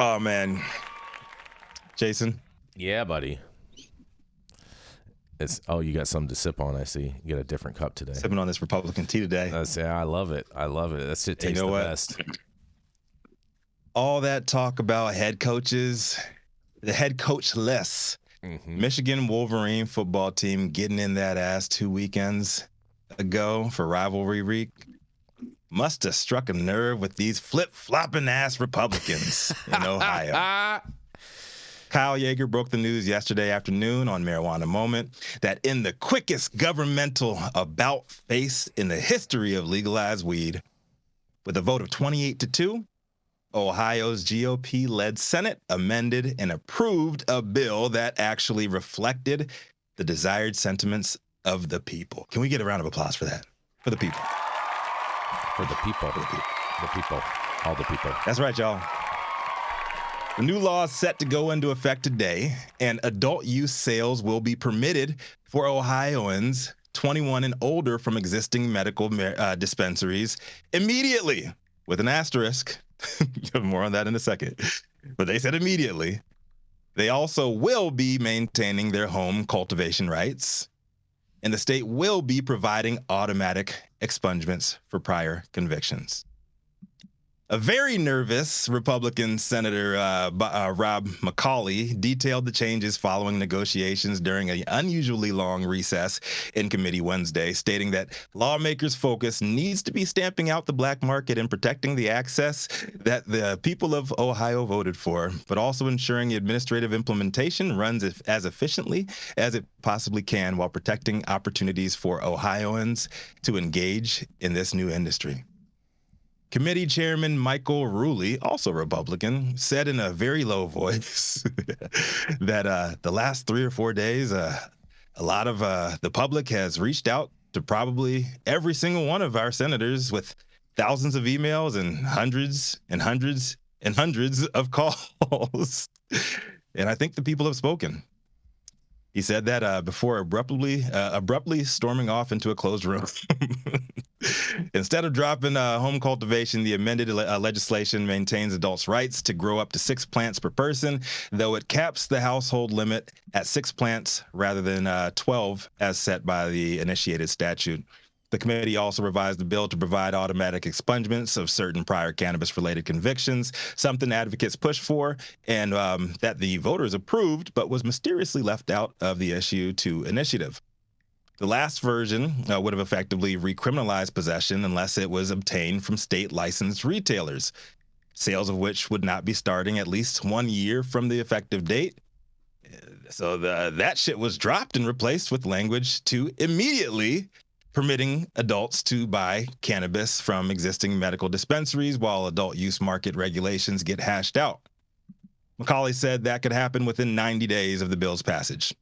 Oh, man. Jason? Yeah, buddy. You got something to sip on, I see. You got a different cup today. Sipping on this Republican tea today. I love it. I love it. That shit tastes the best. All that talk about head coaches, the head coach-less Michigan Wolverine football team getting in that ass 2 weekends ago for rivalry week must have struck a nerve with these flip-flopping ass Republicans in Ohio. Kyle Yeager broke the news yesterday afternoon on Marijuana Moment that in the quickest governmental about-face in the history of legalized weed, with a vote of 28-2, Ohio's GOP-led Senate amended and approved a bill that actually reflected the desired sentiments of the people. Can we get a round of applause for that? For the people. For the people. For the people. The people. All the people. That's right, y'all. The new law is set to go into effect today, and adult use sales will be permitted for Ohioans 21 and older from existing medical dispensaries immediately, with an asterisk. More on that in a second. But they said immediately. They also will be maintaining their home cultivation rights, and the state will be providing automatic expungements for prior convictions. A very nervous Republican Senator Rob McCauley detailed the changes following negotiations during an unusually long recess in committee Wednesday, stating that lawmakers' focus needs to be stamping out the black market and protecting the access that the people of Ohio voted for, but also ensuring administrative implementation runs as efficiently as it possibly can while protecting opportunities for Ohioans to engage in this new industry. Committee Chairman Michael Ruley, also Republican, said in a very low voice that the last 3 or 4 days, a lot of the public has reached out to probably every single one of our senators with thousands of emails and hundreds and hundreds and hundreds of calls. And I think the people have spoken. He said that before abruptly storming off into a closed room. Instead of dropping home cultivation, the amended legislation maintains adults' rights to grow up to 6 plants per person, though it caps the household limit at 6 plants rather than 12 as set by the initiated statute. The committee also revised the bill to provide automatic expungements of certain prior cannabis-related convictions, something advocates pushed for, and that the voters approved, but was mysteriously left out of the issue 2 initiative. The last version would have effectively recriminalized possession unless it was obtained from state-licensed retailers, sales of which would not be starting at least 1 year from the effective date. So that shit was dropped and replaced with language to immediately permitting adults to buy cannabis from existing medical dispensaries while adult use market regulations get hashed out. McCauley said that could happen within 90 days of the bill's passage.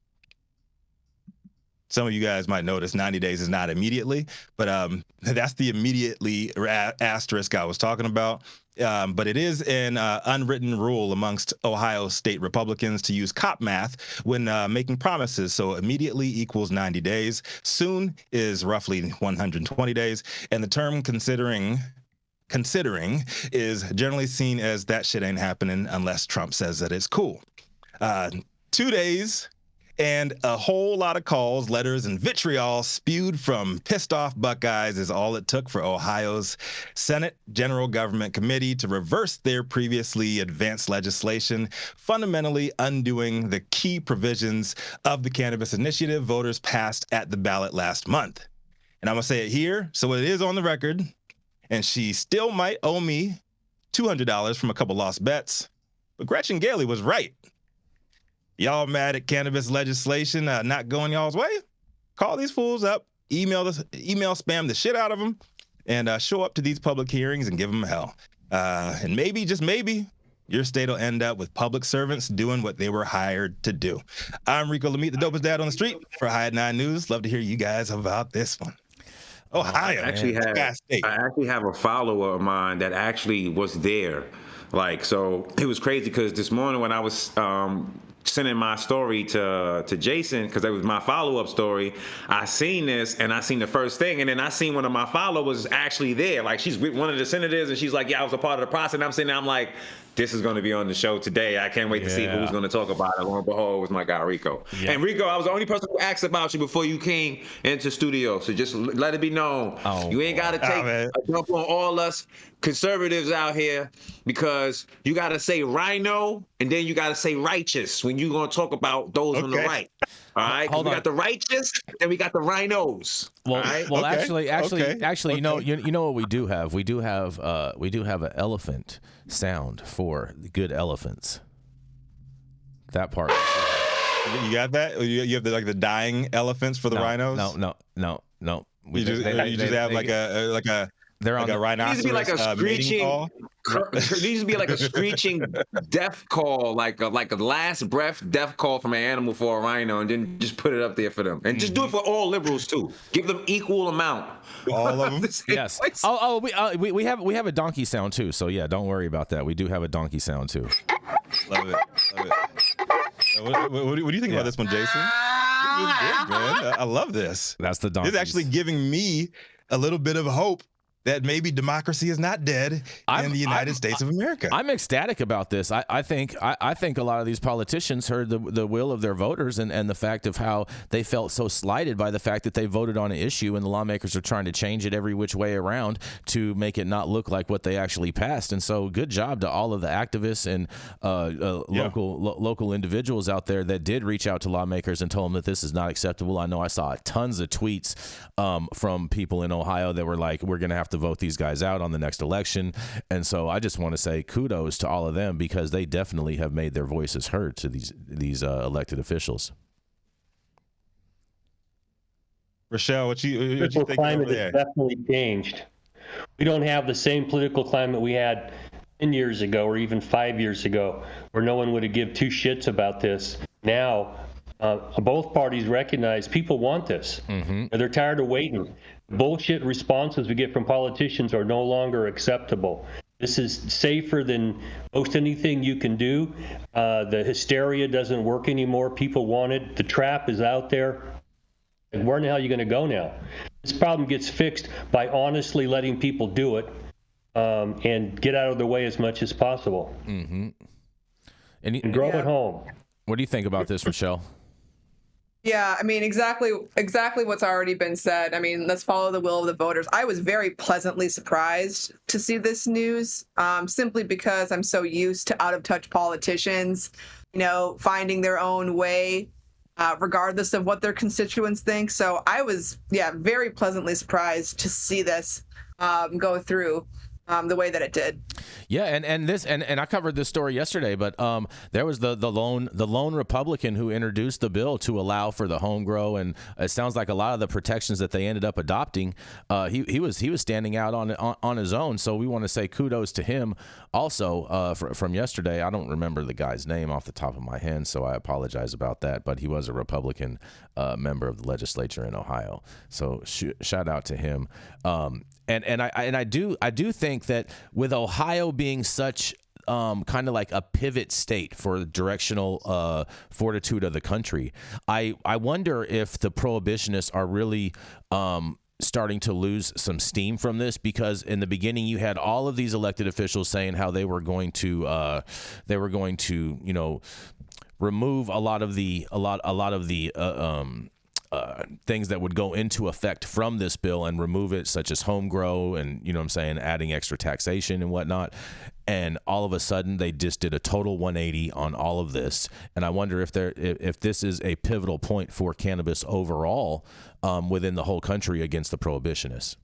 Some of you guys might notice 90 days is not immediately, but that's the immediately asterisk I was talking about. But it is an unwritten rule amongst Ohio state Republicans to use cop math when making promises. So immediately equals 90 days. Soon is roughly 120 days. And the term considering is generally seen as that shit ain't happening unless Trump says that it's cool. 2 days. And a whole lot of calls, letters, and vitriol spewed from pissed-off Buckeyes is all it took for Ohio's Senate General Government Committee to reverse their previously advanced legislation, fundamentally undoing the key provisions of the Cannabis Initiative voters passed at the ballot last month. And I'm going to say it here, so it is on the record, and she still might owe me $200 from a couple lost bets, but Gretchen Gailey was right. Y'all mad at cannabis legislation not going y'all's way? Call these fools up, email spam the shit out of them, and show up to these public hearings and give them hell. And maybe, just maybe, your state will end up with public servants doing what they were hired to do. I'm Rico Lamitte, the dopest dad on the street for High 9 News. Love to hear you guys about this one. Ohio, I actually have a follower of mine that actually was there. So it was crazy because this morning when I was sending my story to Jason, because it was my follow-up story, I seen this and I seen the first thing, and then I seen one of my followers actually there. Like, she's with one of the senators, and she's like, yeah, I was a part of the process. And I'm sitting there, I'm like, this is going to be on the show today. I can't wait to see who's going to talk about it. Lo and behold, it was my guy Rico. Yeah. And Rico, I was the only person who asked about you before you came into studio. So just let it be known. You ain't got to take a dump on all us conservatives out here, because you got to say rhino and then you got to say righteous when you're going to talk about those on the right. All right, we got the righteous and we got the rhinos. Well, right? well, actually, you know what we do have? We do have an elephant sound for good elephants. That part. You got that? You have the dying elephants for the rhinos? No. You just have like a they're on a rhinoceros. It needs to be like a screeching. It needs to be like a screeching death call, like a last breath death call from an animal for a rhino, and then just put it up there for them, and just do it for all liberals too. Give them equal amount. All of them. Yes. We have a donkey sound too. So yeah, don't worry about that. We do have a donkey sound too. Love it. What do you think about this one, Jason? This is good, man. I love this. That's the donkey. It's actually giving me a little bit of hope that maybe democracy is not dead in the United States of America. I'm ecstatic about this. I think a lot of these politicians heard the will of their voters and the fact of how they felt so slighted by the fact that they voted on an issue and the lawmakers are trying to change it every which way around to make it not look like what they actually passed. And so good job to all of the activists and local individuals out there that did reach out to lawmakers and told them that this is not acceptable. I know I saw tons of tweets from people in Ohio that were like, we're going to have to vote these guys out on the next election. And so I just want to say kudos to all of them, because they definitely have made their voices heard to these elected officials. Rochelle, what you political think climate over there? has definitely changed. We don't have the same political climate we had 10 years ago or even 5 years ago, where no one would have given two shits about this. Now, both parties recognize people want this. They're tired of waiting. Bullshit responses we get from politicians are no longer acceptable. This is safer than most anything you can do. The hysteria doesn't work anymore. People want it. The trap is out there. And where in the hell are you going to go now? This problem gets fixed by honestly letting people do it and get out of their way as much as possible. And grow at home. What do you think about this, Rochelle? Yeah, I mean, exactly what's already been said. I mean, let's follow the will of the voters. I was very pleasantly surprised to see this news, simply because I'm so used to out-of-touch politicians, finding their own way, regardless of what their constituents think. So I was, very pleasantly surprised to see this go through the way that it did. Yeah, and I covered this story yesterday, but there was the lone Republican who introduced the bill to allow for the home grow, and it sounds like a lot of the protections that they ended up adopting, he was standing out on his own. So we want to say kudos to him. Also, from yesterday, I don't remember the guy's name off the top of my head, so I apologize about that. But he was a Republican member of the legislature in Ohio. So shout out to him. And I do think that with Ohio being such kind of like a pivot state for the directional fortitude of the country, I wonder if the prohibitionists are really starting to lose some steam from this, because in the beginning you had all of these elected officials saying how they were going to remove a lot of the things that would go into effect from this bill and remove it, such as home grow and, adding extra taxation and whatnot. And all of a sudden they just did a total 180 on all of this. And I wonder if this is a pivotal point for cannabis overall within the whole country against the prohibitionists.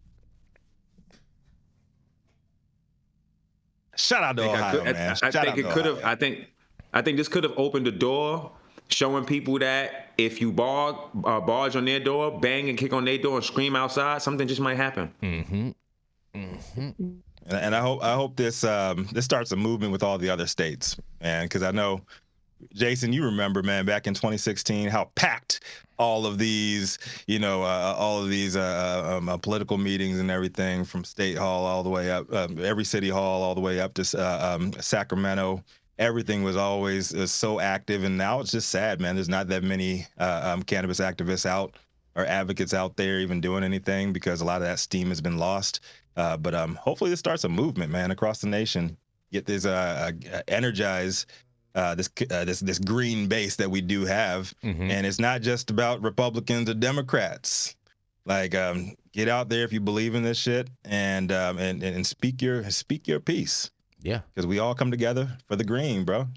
Shout out to Ohio, man. I think this could have opened the door, showing people that if you barge on their door, bang and kick on their door and scream outside, something just might happen. And I hope this starts a movement with all the other states, man, because I know, Jason, you remember, man, back in 2016, how packed all of these, political meetings and everything, from State Hall all the way up, every city hall all the way up to Sacramento, everything was always so active, and now it's just sad, man. There's not that many cannabis activists out or advocates out there even doing anything because a lot of that steam has been lost. But hopefully this starts a movement, man, across the nation. Get this energize this green base that we do have, and it's not just about Republicans or Democrats. Like, get out there if you believe in this shit, and speak your piece. Yeah, because we all come together for the green, bro.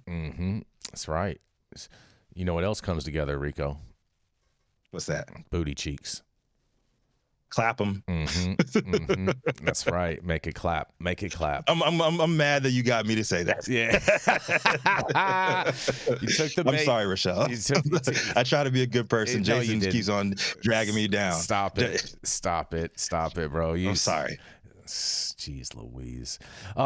That's right. You know what else comes together, Rico? What's that? Booty cheeks. Clap them. That's right. Make it clap. Make it clap. I'm mad that you got me to say that. Yeah. You took the bait. I'm sorry, Rochelle. I try to be a good person. No, Jason keeps on dragging me down. Stop it. Stop it. Stop it, bro. I'm sorry. Jeez Louise.